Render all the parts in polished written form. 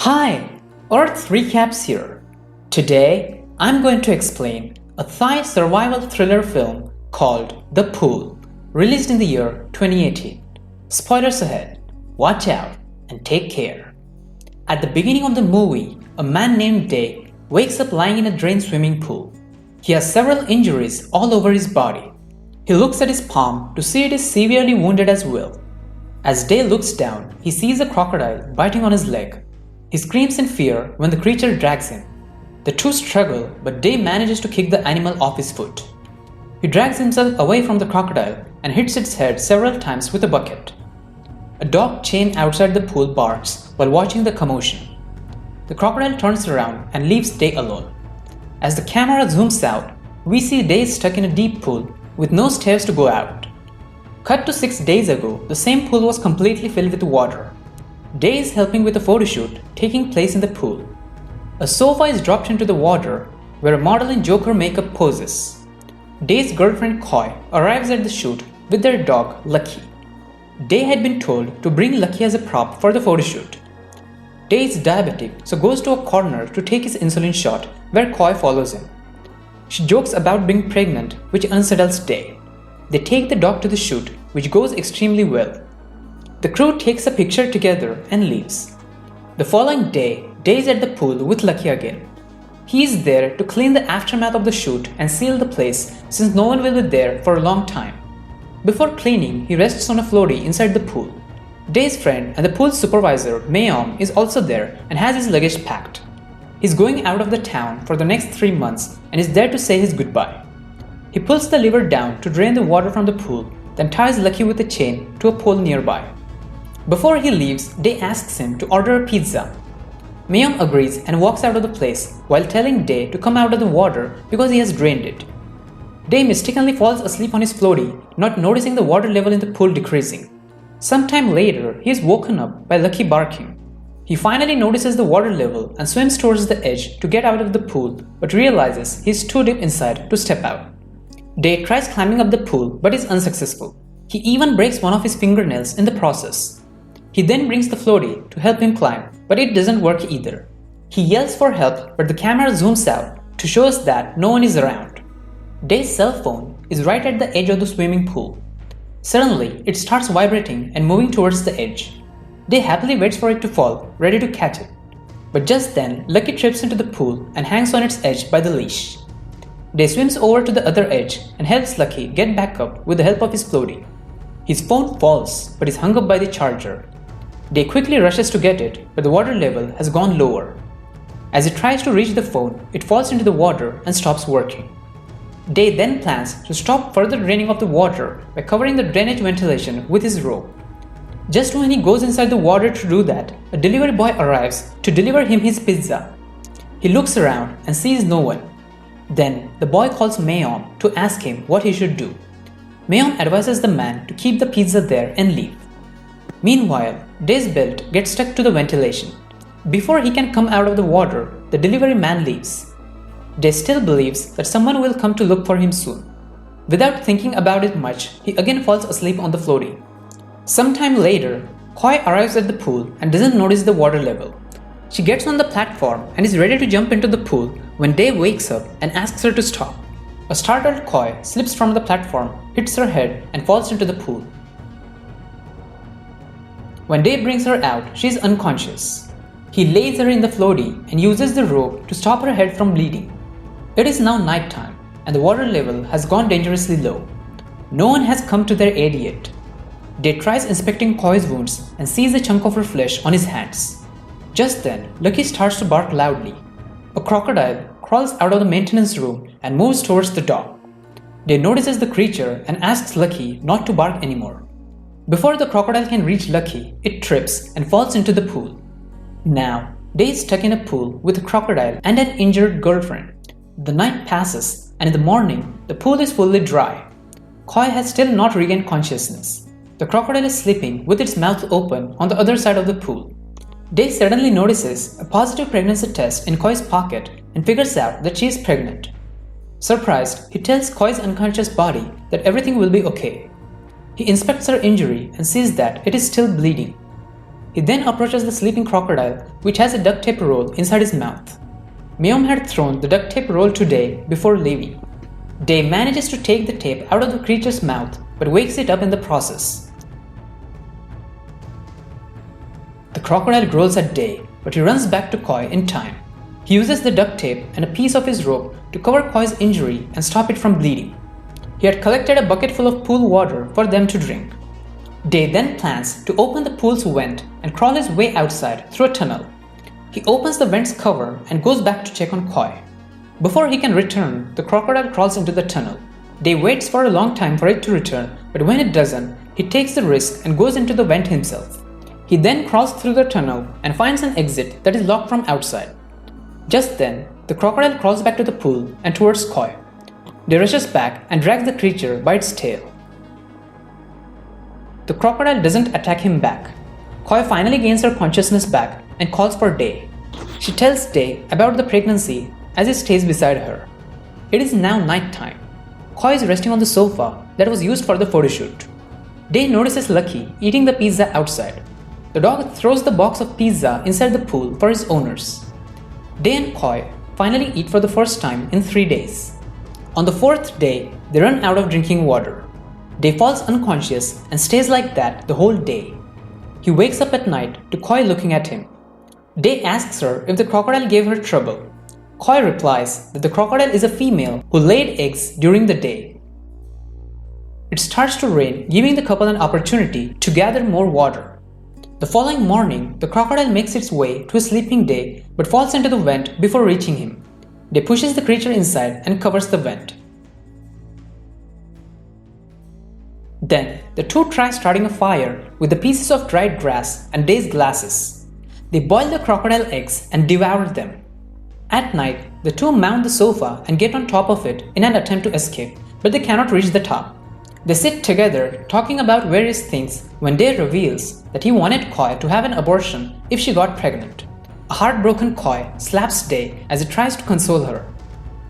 Hi, Earth Recaps here. Today, I'm going to explain a Thai survival thriller film called The Pool, released in the year 2018. Spoilers ahead, watch out and take care. At the beginning of the movie, a man named Day wakes up lying in a drained swimming pool. He has several injuries all over his body. He looks at his palm to see it is severely wounded as well. As Day looks down, he sees a crocodile biting on his leg. He screams in fear when the creature drags him. The two struggle, but Day manages to kick the animal off his foot. He drags himself away from the crocodile and hits its head several times with a bucket. A dog chained outside the pool barks while watching the commotion. The crocodile turns around and leaves Day alone. As the camera zooms out, we see Day stuck in a deep pool with no stairs to go out. Cut to 6 days ago, the same pool was completely filled with water. Day is helping with a photo shoot taking place in the pool. A sofa is dropped into the water where a model in Joker makeup poses. Day's girlfriend Koi arrives at the shoot with their dog Lucky. Day had been told to bring Lucky as a prop for the photo shoot. Day is diabetic, so goes to a corner to take his insulin shot where Koi follows him. She jokes about being pregnant, which unsettles Day. They take the dog to the shoot, which goes extremely well. The crew takes a picture together and leaves. The following day, Day is at the pool with Lucky again. He is there to clean the aftermath of the shoot and seal the place since no one will be there for a long time. Before cleaning, he rests on a floaty inside the pool. Day's friend and the pool supervisor, Mayom, is also there and has his luggage packed. He's going out of the town for the next 3 months and is there to say his goodbye. He pulls the lever down to drain the water from the pool, then ties Lucky with a chain to a pole nearby. Before he leaves, Day asks him to order a pizza. Mayom agrees and walks out of the place while telling Day to come out of the water because he has drained it. Day mistakenly falls asleep on his floaty, not noticing the water level in the pool decreasing. Sometime later, he is woken up by Lucky barking. He finally notices the water level and swims towards the edge to get out of the pool, but realizes he is too deep inside to step out. Day tries climbing up the pool but is unsuccessful. He even breaks one of his fingernails in the process. He then brings the floaty to help him climb, but it doesn't work either. He yells for help, but the camera zooms out to show us that no one is around. Day's cell phone is right at the edge of the swimming pool. Suddenly, it starts vibrating and moving towards the edge. Day happily waits for it to fall, ready to catch it. But just then, Lucky trips into the pool and hangs on its edge by the leash. Day swims over to the other edge and helps Lucky get back up with the help of his floaty. His phone falls, but is hung up by the charger. Day quickly rushes to get it, but the water level has gone lower. As it tries to reach the phone, it falls into the water and stops working. Day then plans to stop further draining of the water by covering the drainage ventilation with his rope. Just when he goes inside the water to do that, a delivery boy arrives to deliver him his pizza. He looks around and sees no one. Then, the boy calls Mayom to ask him what he should do. Mayom advises the man to keep the pizza there and leave. Meanwhile, Day's belt gets stuck to the ventilation. Before he can come out of the water, the delivery man leaves. Day still believes that someone will come to look for him soon. Without thinking about it much, he again falls asleep on the floaty. Sometime later, Koi arrives at the pool and doesn't notice the water level. She gets on the platform and is ready to jump into the pool when Day wakes up and asks her to stop. A startled Koi slips from the platform, hits her head and falls into the pool. When Day brings her out, she is unconscious. He lays her in the floaty and uses the rope to stop her head from bleeding. It is now nighttime and the water level has gone dangerously low. No one has come to their aid yet. Day tries inspecting Koi's wounds and sees a chunk of her flesh on his hands. Just then, Lucky starts to bark loudly. A crocodile crawls out of the maintenance room and moves towards the dog. Day notices the creature and asks Lucky not to bark anymore. Before the crocodile can reach Lucky, it trips and falls into the pool. Now, Day is stuck in a pool with a crocodile and an injured girlfriend. The night passes and in the morning, the pool is fully dry. Koi has still not regained consciousness. The crocodile is sleeping with its mouth open on the other side of the pool. Day suddenly notices a positive pregnancy test in Koi's pocket and figures out that she is pregnant. Surprised, he tells Koi's unconscious body that everything will be okay. He inspects her injury and sees that it is still bleeding. He then approaches the sleeping crocodile, which has a duct tape roll inside his mouth. Meow had thrown the duct tape roll to Day before leaving. Day manages to take the tape out of the creature's mouth but wakes it up in the process. The crocodile growls at Day, but he runs back to Koi in time. He uses the duct tape and a piece of his rope to cover Koi's injury and stop it from bleeding. He had collected a bucket full of pool water for them to drink. Day then plans to open the pool's vent and crawl his way outside through a tunnel. He opens the vent's cover and goes back to check on Koi. Before he can return, the crocodile crawls into the tunnel. Day waits for a long time for it to return, but when it doesn't, he takes the risk and goes into the vent himself. He then crawls through the tunnel and finds an exit that is locked from outside. Just then, the crocodile crawls back to the pool and towards Koi. Day rushes back and drags the creature by its tail. The crocodile doesn't attack him back. Koi finally gains her consciousness back and calls for Day. She tells Day about the pregnancy as he stays beside her. It is now night time. Koi is resting on the sofa that was used for the photoshoot. Day notices Lucky eating the pizza outside. The dog throws the box of pizza inside the pool for his owners. Day and Koi finally eat for the first time in 3 days. On the 4th day, they run out of drinking water. Day falls unconscious and stays like that the whole day. He wakes up at night to Koi looking at him. Day asks her if the crocodile gave her trouble. Koi replies that the crocodile is a female who laid eggs during the day. It starts to rain, giving the couple an opportunity to gather more water. The following morning, the crocodile makes its way to a sleeping Day but falls into the vent before reaching him. Day pushes the creature inside and covers the vent. Then, the two try starting a fire with the pieces of dried grass and Day's glasses. They boil the crocodile eggs and devour them. At night, the two mount the sofa and get on top of it in an attempt to escape, but they cannot reach the top. They sit together talking about various things when Day reveals that he wanted Koi to have an abortion if she got pregnant. A heartbroken Koi slaps Day as he tries to console her.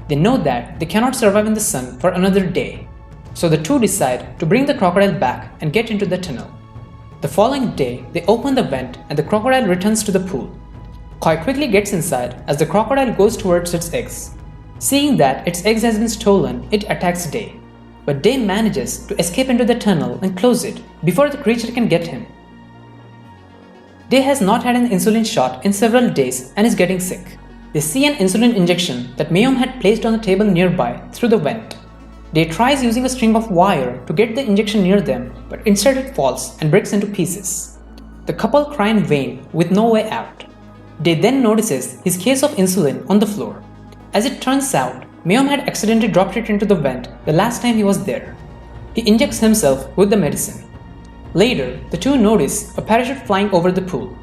They know that they cannot survive in the sun for another day, so the two decide to bring the crocodile back and get into the tunnel. The following day, they open the vent and the crocodile returns to the pool. Koi quickly gets inside as the crocodile goes towards its eggs. Seeing that its eggs has been stolen, it attacks Day. But Day manages to escape into the tunnel and close it before the creature can get him. Day has not had an insulin shot in several days and is getting sick. They see an insulin injection that Mayom had placed on a table nearby through the vent. Day tries using a string of wire to get the injection near them, but instead it falls and breaks into pieces. The couple cry in vain with no way out. Day then notices his case of insulin on the floor. As it turns out, Mayom had accidentally dropped it into the vent the last time he was there. He injects himself with the medicine. Later, the two notice a parachute flying over the pool.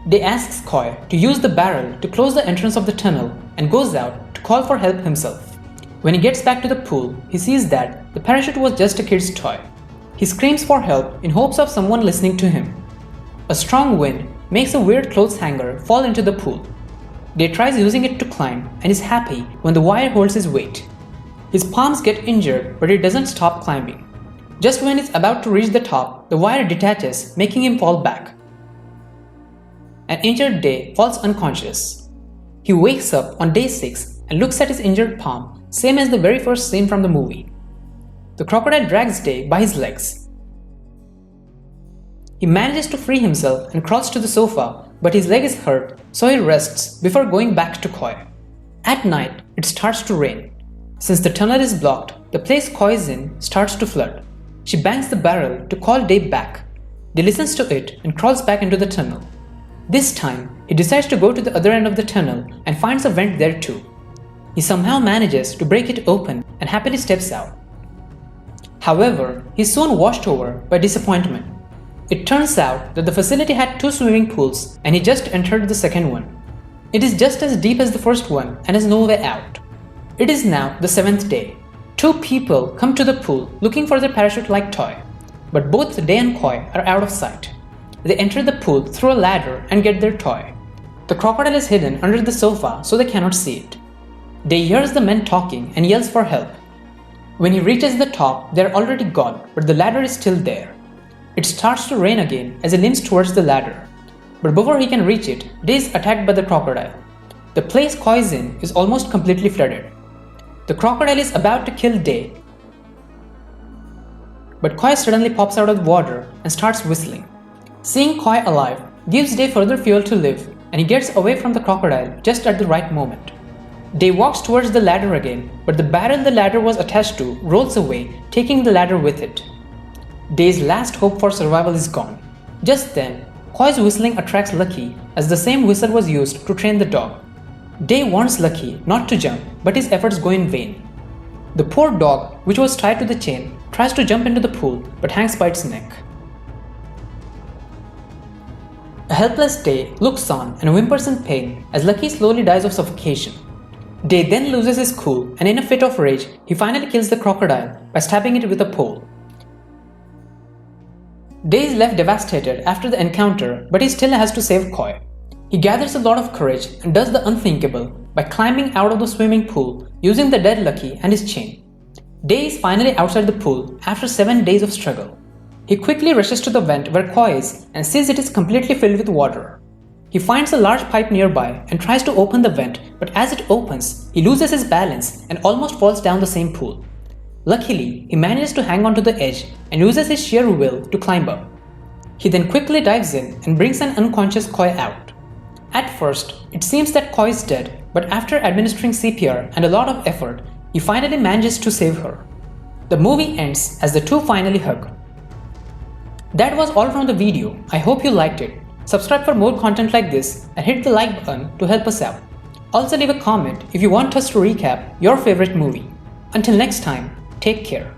Day asks Koi to use the barrel to close the entrance of the tunnel and goes out to call for help himself. When he gets back to the pool, he sees that the parachute was just a kid's toy. He screams for help in hopes of someone listening to him. A strong wind makes a weird clothes hanger fall into the pool. Day tries using it to climb and is happy when the wire holds his weight. His palms get injured, but he doesn't stop climbing. Just when he's about to reach the top, the wire detaches, making him fall back. An injured Day falls unconscious. He wakes up on day 6 and looks at his injured palm, same as the very first scene from the movie. The crocodile drags Day by his legs. He manages to free himself and crawls to the sofa, but his leg is hurt, so he rests before going back to Koi. At night, it starts to rain. Since the tunnel is blocked, the place Koi is in starts to flood. She bangs the barrel to call Day back. Day listens to it and crawls back into the tunnel. This time, he decides to go to the other end of the tunnel and finds a vent there too. He somehow manages to break it open and happily steps out. However, he's soon washed over by disappointment. It turns out that the facility had 2 swimming pools and he just entered the second one. It is just as deep as the first one and has no way out. It is now the 7th day. 2 people come to the pool looking for their parachute-like toy, but both Day and Koi are out of sight. They enter the pool through a ladder and get their toy. The crocodile is hidden under the sofa so they cannot see it. Day hears the men talking and yells for help. When he reaches the top, they are already gone, but the ladder is still there. It starts to rain again as he limps towards the ladder. But before he can reach it, Day is attacked by the crocodile. The place Koi is in is almost completely flooded. The crocodile is about to kill Day, but Koi suddenly pops out of the water and starts whistling. Seeing Koi alive gives Day further fuel to live, and he gets away from the crocodile just at the right moment. Day walks towards the ladder again, but the barrel the ladder was attached to rolls away, taking the ladder with it. Day's last hope for survival is gone. Just then, Koi's whistling attracts Lucky, as the same whistle was used to train the dog. Day warns Lucky not to jump, but his efforts go in vain. The poor dog, which was tied to the chain, tries to jump into the pool but hangs by its neck. A helpless Day looks on and whimpers in pain as Lucky slowly dies of suffocation. Day then loses his cool, and in a fit of rage, he finally kills the crocodile by stabbing it with a pole. Day is left devastated after the encounter, but he still has to save Koi. He gathers a lot of courage and does the unthinkable by climbing out of the swimming pool using the dead Lucky and his chain. Day is finally outside the pool after 7 days of struggle. He quickly rushes to the vent where Koi is and sees it is completely filled with water. He finds a large pipe nearby and tries to open the vent, but as it opens, he loses his balance and almost falls down the same pool. Luckily, he manages to hang onto the edge and uses his sheer will to climb up. He then quickly dives in and brings an unconscious Koi out. At first, it seems that Koi is dead, but after administering CPR and a lot of effort, he finally manages to save her. The movie ends as the two finally hug. That was all from the video. I hope you liked it. Subscribe for more content like this and hit the like button to help us out. Also leave a comment if you want us to recap your favorite movie. Until next time, take care.